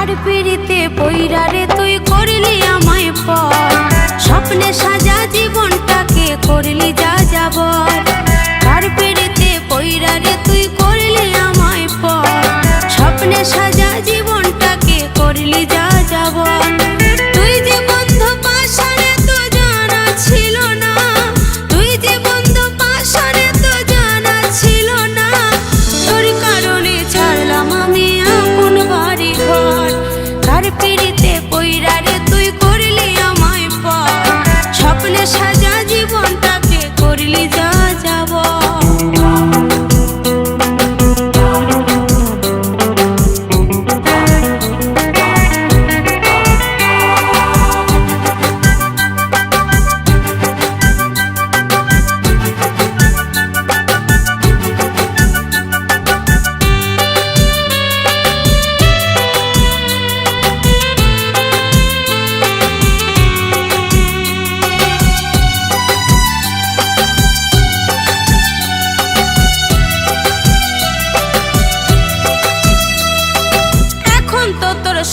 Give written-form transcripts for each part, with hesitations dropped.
কার পিড়িতে পইরা রে তুই করলি আমায় পর, স্বপ্নে সাজা জীবনটাকে করলি যা যাবর। কার পিড়িতে পইরা রে তুই করলি আমায় পর, স্বপ্নে সাজা জীবনটাকে করলি যা যাবর। তুই যে বন্ধু পাশারে তো জানা ছিল না, তুই যে বন্ধু পাশারে তো জানা ছিল না। তোর কারণে ছাড়লাম আমি আপন বাড়ি ঘর, কার পিড়িতে পইরা রে তুই করলি আমায় পর, স্বপ্নে সাজা জীবনটাকে করলি যা যাবর।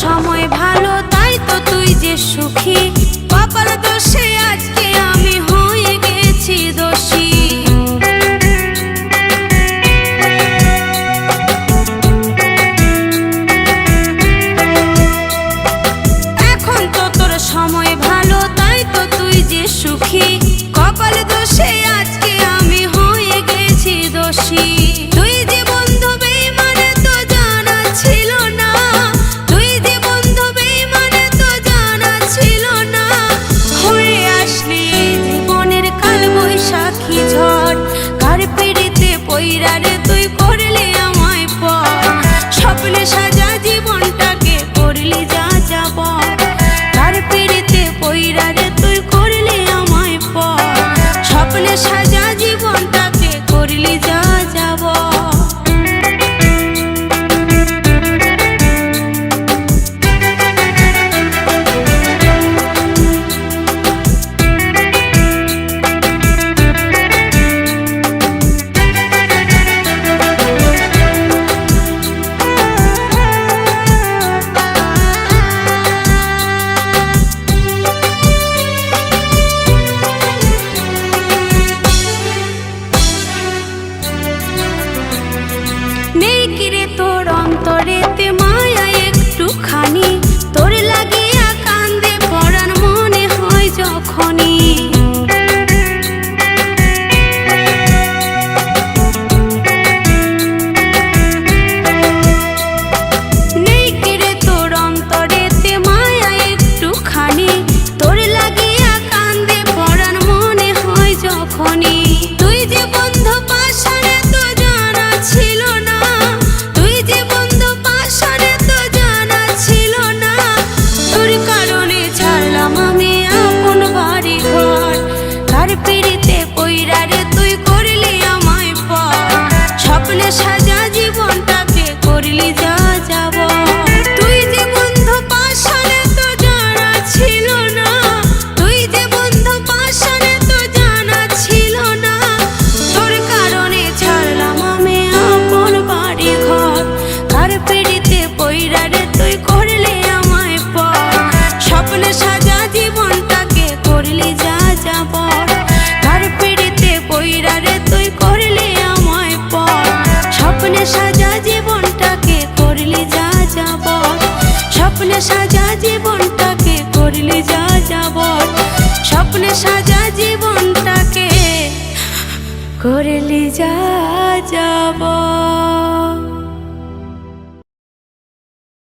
সময় ভালো তাই তো তুই যে সুখী, কপাল দোষে আজকে আমি হয়ে গেছি দোষী। এখন তো তোর সময় ভালো তাই তো তুই যে সুখী, কপাল দোষে আজকে আমি হয়ে গেছি দোষী। তুই যে বন্ধু বেঈমানে তো জানা ছিল না, পইরা রে তুই করলি আমায় পর, স্বপ্নে সাজা জীবনটাকে করলি যা যাবর। কার পিড়িতে পইরা রে তুই করলি আমায় পর, স্বপ্নে সাজা জীবনটাকে করলি যা যাবর। নেই কিরে তোর অন্তরেতে মায়া একটুখানি, তোর লাগিয়া কান্দে পরাণ মনে হয় যখনই। নেই কিরে তোর অন্তরেতে মায়া একটুখানি, তোর লাগিয়া কান্দে পরাণ মনে হয় যখনই। তুই যে বন্ধু পাশারে তো জানা ছিল না, তুই যে বন্ধু পাশারে তো জানা ছিল না। তোর কারণে ছাড়লাম আমি আপন বাড়ি ঘর, কার পিড়িতে পইরা রে তুই করলি আমায় পর, স্বপ্নে সাজা জীবনটাকে করলি যা যাবর। তুই যে বন্ধু পাশারে তো জানা ছিল না, তুই যে বন্ধু পাশারে তো জানা ছিল না। তোর কারণে ছাড়লাম আমি আপন বাড়ি ঘর, কার পিড়িতে পইরা রে তুই করলি আমায় পর, স্বপ্নে সাজা জীবনটাকে করলি যা যাবর। কার পিড়িতে পইরা রে তুই করলি আমায় পর, স্বপ্নে সাজা জীবনটাকে করলি যা যাবর। স্বপ্নে সাজা জীবনটাকে করলি যা যাবর, স্বপ্নে সাজা জীবনটাকে করলি যা যাবর।